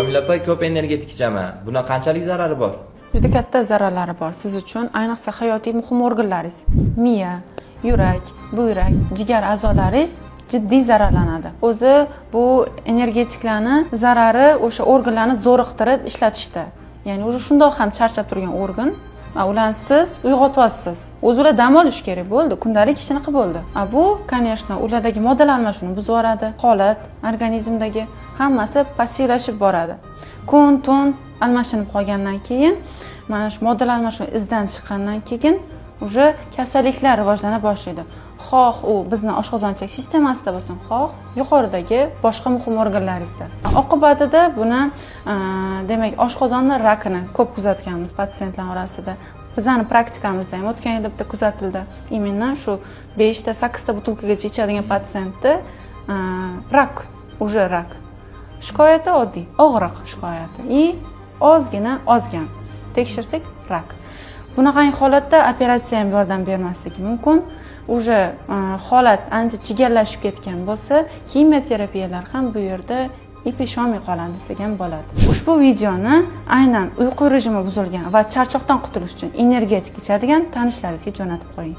Komil opa, ko'p energetik ichaman. Buna qanchalik zarari bor? Juda katta zararlari bor siz uchun, ayniqsa hayotiy muhim organlaringiz, miya, yurak, buyrak, jigar a'zolaringiz jiddiy zararlanadi. O'zi bu energetiklarni zarari o'sha organlarni zo'riqtirib ishlatishda. Ya'ni o'sha shundoq ham charchab turgan organ, ularni siz uyg'otyapsiz. O'zi ular dam olish kerak bo'ldi, kundalik ishini qilib bo'ldi. Bu, конечно, ulardagi moddalar almashinuvini buzib yuboradi. Holat, organizmdagi hammasi passivlashib boradi. Kun, tun almashinib qolgandan keyin, mana shu moddalar almashinuvi izdan chiqqandan keyin уже kasalliklar rivojlana boshlaydi. Xoh u bizni oshqozonchilik sistemasida bo'lsin, xoh yuqoridagi boshqa muhim organlaringizda. Oqibatida buni demak oshqozonni rakini ko'p kuzatganmiz patsientlar orasida. Bizning praktikamizda ham o'tgan yilda bitta kuzatildi. Именно shu 5 ta 8 ta butilkagacha ichadigan patsientda rak, уже rak. Shikoyati oddiy, og'riq shikoyati и ozgina ozgan. Tekshirsak rak. Bunaqangi holatda operatsiya ham yordam bermasligi mumkin. Уже holat ancha chigallashib ketgan bo'lsa, kimyoterapiyalar ham bu yerda ipishomay qoladi desak ham bo'ladi. Ushbu videoni aynan uyqu rejimi buzilgan va charchoqdan qutulish uchun energetik ichadigan tanishlaringizga jo'natib qo'ying.